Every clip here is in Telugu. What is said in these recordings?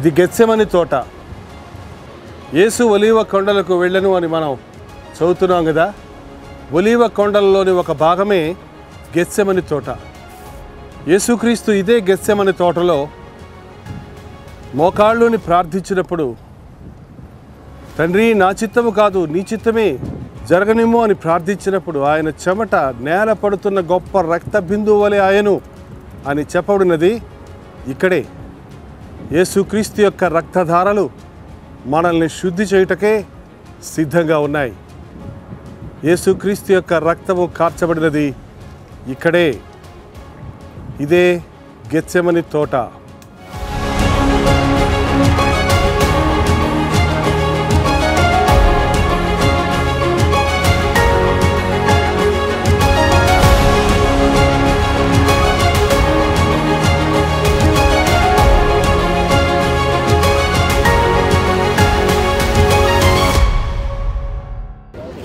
ఇది గెత్సెమని తోట. యేసు ఒలీవ కొండలకు వెళ్ళను అని మనం చదువుతున్నాం కదా. ఒలీవ కొండలలోని ఒక భాగమే గెత్సెమని తోట. యేసుక్రీస్తు ఇదే గెత్సెమని తోటలో మోకాళ్ళుని ప్రార్థించినప్పుడు, తండ్రి నా చిత్తము కాదు నీ చిత్తమే జరగనిమ్ము అని ప్రార్థించినప్పుడు ఆయన చెమట నేల పడుతున్న గొప్ప రక్త బిందువు వలె ఆయను అని చెప్పబడినది ఇక్కడే. యేసుక్రీస్తు యొక్క రక్తధారలు మనల్ని శుద్ధి చేయుటకే సిద్ధంగా ఉన్నాయి. యేసుక్రీస్తు యొక్క రక్తము కార్చబడినది ఇక్కడే. ఇదే గెత్సెమని తోట.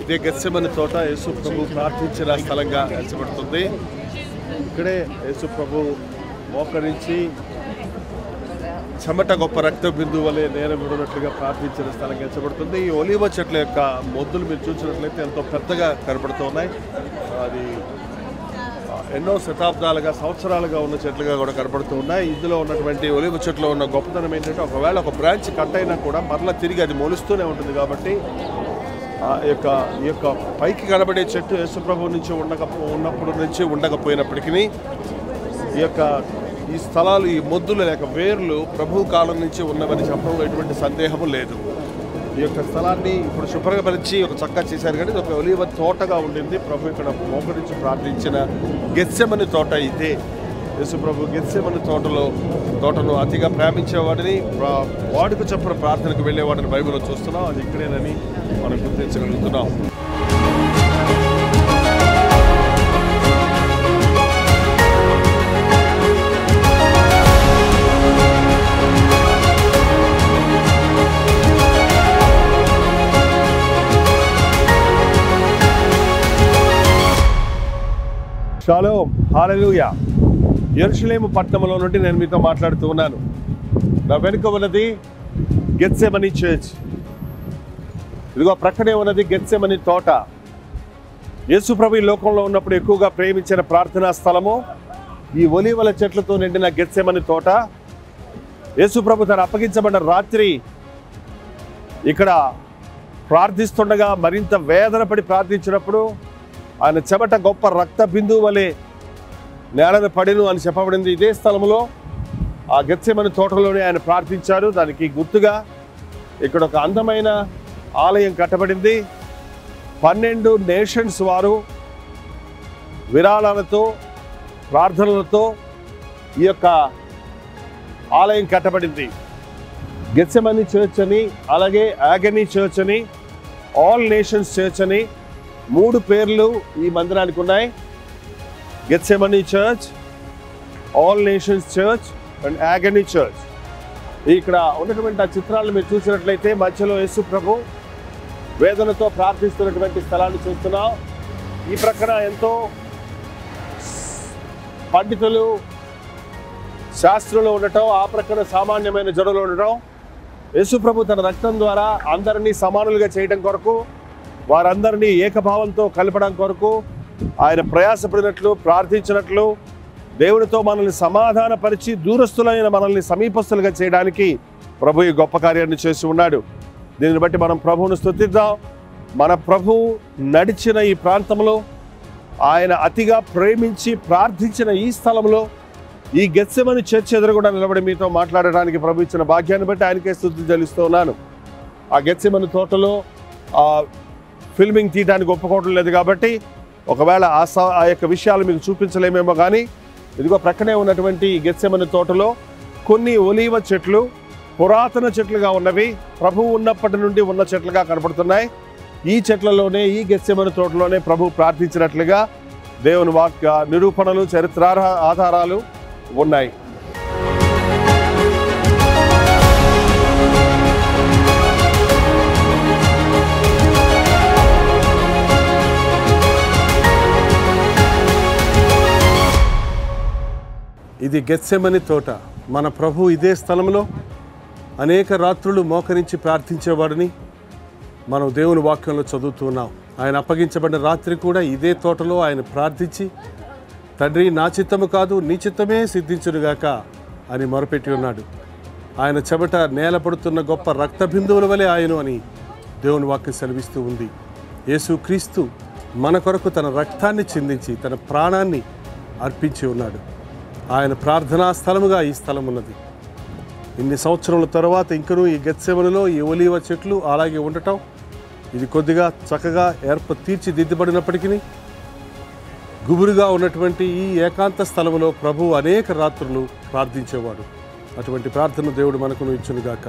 ఇదే గెత్సెమని తోట యేసు ప్రభు ప్రార్థించిన స్థలంగా ఎంచబడుతుంది. ఇక్కడే యేసు ప్రభు మోకరించి చెమట గొప్ప రక్త బిందువు వలె నేల విడునట్లుగా ప్రార్థించిన స్థలంగా ఎంచబడుతుంది. ఈ ఒలీవ చెట్ల యొక్క మొద్దులు మీరు చూసినట్లయితే ఎంతో పెద్దగా కనపడుతూ ఉన్నాయి. అది ఎన్నో శతాబ్దాలుగా సంవత్సరాలుగా ఉన్న చెట్లుగా కూడా కనపడుతూ ఉన్నాయి. ఇందులో ఉన్నటువంటి ఒలీవ చెట్లో ఉన్న గొప్పతనం ఏంటంటే, ఒకవేళ ఒక బ్రాంచ్ కట్ అయినా కూడా మరలా తిరిగి అది మొలుస్తూనే ఉంటుంది. కాబట్టి ఈ యొక్క పైకి కనబడే చెట్టు యేసుప్రభు నుంచి ఉన్నప్పుడు నుంచి ఉండకపోయినప్పటికీ ఈ స్థలాలు, ఈ మొద్దులు లేక వేర్లు ప్రభు కాలం నుంచి ఉన్నవని చెప్పడంలో ఎటువంటి సందేహము లేదు. ఈ యొక్క స్థలాన్ని ఇప్పుడు శుభ్రపరిచి ఒక చక్కగా చేశారు. కానీ ఇది ఒక ఒలీవ తోటగా ఉండింది. ప్రభు ఇక్కడ మోకరించి ప్రార్థించిన గెత్సెమని తోట ఇదే. యేసుప్రభు గెత్సెమని తోటను అతిగా ప్రేమించేవాడిని, వాడికి చెప్పిన ప్రార్థనకు వెళ్ళేవాడిని బైబిల్లో చూస్తున్నాం. అది ఇక్కడేనని మనం గుర్తించగలుగుతున్నాం. షాలోమ్, హల్లెలూయా. యెరూషలేము పట్టణంలో నుండి నేను మీతో మాట్లాడుతూ ఉన్నాను. నా వెనుక ఉన్నది గెత్సెమని చర్చ్. ఇదిగో ప్రక్కనే ఉన్నది గెత్సెమని తోట. యేసుప్రభు ఈ లోకంలో ఉన్నప్పుడు ఎక్కువగా ప్రేమించిన ప్రార్థనా స్థలము ఈ ఒలీవల చెట్లతో నిండిన గెత్సెమని తోట. యేసుప్రభు తను అప్పగించబడిన రాత్రి ఇక్కడ ప్రార్థిస్తుండగా మరింత వేదన పడి ప్రార్థించినప్పుడు ఆయన చెమట గొప్ప రక్త బిందువు వలె నేలను పడిను అని చెప్పబడింది. ఇదే స్థలంలో ఆ గెత్సెమని తోటలోనే ఆయన ప్రార్థించారు. దానికి గుర్తుగా ఇక్కడ ఒక అందమైన ఆలయం కట్టబడింది. 12 నేషన్స్ వారు విరాళాలతో ప్రార్థనలతో ఈ యొక్క ఆలయం కట్టబడింది. గెత్సెమని చర్చ్ అని, అలాగే ఆగనీ చర్చ్ అని, ఆల్ నేషన్స్ చర్చ్ అని 3 పేర్లు ఈ మందిరానికి ఉన్నాయి. Gethsemane church, all nations church and agony church. ఇక్కడ ఉన్నటువంటి ఆ చిత్రాలను మీరు చూసినట్లయితే మధ్యలో యేసు ప్రభు వేదనతో ప్రార్థిస్తున్నటువంటి స్థలాన్ని చూస్తున్నాం. ఈ ప్రక్కన ఎంతో పండితులు, శాస్త్రులు ఉండటం, ఆ ప్రక్కన సామాన్యమైన జనులు ఉండటం. యేసు ప్రభు తన రక్తం ద్వారా అందరినీ సమానులుగా చేయడం కొరకు, వారందరినీ ఏకభావంతో కలపడం కొరకు ఆయన ప్రయాసపడినట్లు, ప్రార్థించినట్లు, దేవునితో మనల్ని సమాధానపరిచి దూరస్తులైన మనల్ని సమీపస్తులుగా చేయడానికి ప్రభు ఈ గొప్ప కార్యాన్ని చేసి ఉన్నాడు. దీనిని బట్టి మనం ప్రభువును స్తుతిద్దాం. మన ప్రభువు నడిచిన ఈ ప్రాంతంలో, ఆయన అతిగా ప్రేమించి ప్రార్థించిన ఈ స్థలంలో, ఈ గెత్సెమని చర్చ్ ఎదురుగుండా నిలబడి మీతో మాట్లాడడానికి ప్రభు ఇచ్చిన భాగ్యాన్ని బట్టి ఆయనకే స్తుతి చెల్లిస్తూ ఉన్నాను. ఆ గెత్సెమని తోటలో ఫిల్మింగ్ తీయడానికి ఒప్పుకోవడం లేదు కాబట్టి ఒకవేళ ఆ యొక్క విషయాలు మీకు చూపించలేమేమో. కానీ ఇదిగో ప్రక్కనే ఉన్నటువంటి గెత్సెమని తోటలో కొన్ని ఒలీవ చెట్లు పురాతన చెట్లుగా ఉన్నవి, ప్రభువు ఉన్నప్పటి నుండి ఉన్న చెట్లుగా కనపడుతున్నాయి. ఈ చెట్లలోనే, ఈ గెత్సెమని తోటలోనే ప్రభు ప్రార్థించినట్లుగా దేవుని వాక్య నిరూపణలు, చరిత్ర ఆధారాలు ఉన్నాయి. ఇది గెత్సెమని తోట. మన ప్రభు ఇదే స్థలంలో అనేక రాత్రులు మోకరించి ప్రార్థించేవాడిని మనం దేవుని వాక్యంలో చదువుతున్నాం. ఆయన అప్పగించబడిన రాత్రి కూడా ఇదే తోటలో ఆయన ప్రార్థించి, తండ్రి నా చిత్తము కాదు నీ చిత్తమే సిద్ధించునుగాక అని మొరపెట్టి ఉన్నాడు. ఆయన చెమట నేల పడుతున్న గొప్ప రక్త బిందువుల వలె ఆయను అని దేవుని వాక్యం సెలవిస్తూ ఉంది. యేసుక్రీస్తు మన కొరకు తన రక్తాన్ని చిందించి తన ప్రాణాన్ని అర్పించి ఉన్నాడు. ఆయన ప్రార్థనా స్థలముగా ఈ స్థలం ఉన్నది. ఇన్ని సంవత్సరముల తర్వాత ఇంకనూ ఈ గెత్సెమనెలో ఈ ఒలీవ చెట్లు అలాగే ఉండటం, ఇది కొద్దిగా చక్కగా తీర్చిదిద్దబడినప్పటికీ గుబురుగా ఉన్నటువంటి ఈ ఏకాంత స్థలములో ప్రభువు అనేక రాత్రులు ప్రార్థించేవాడు. అటువంటి ప్రార్థన దేవుడు మనకును ఇచ్చునుగాక.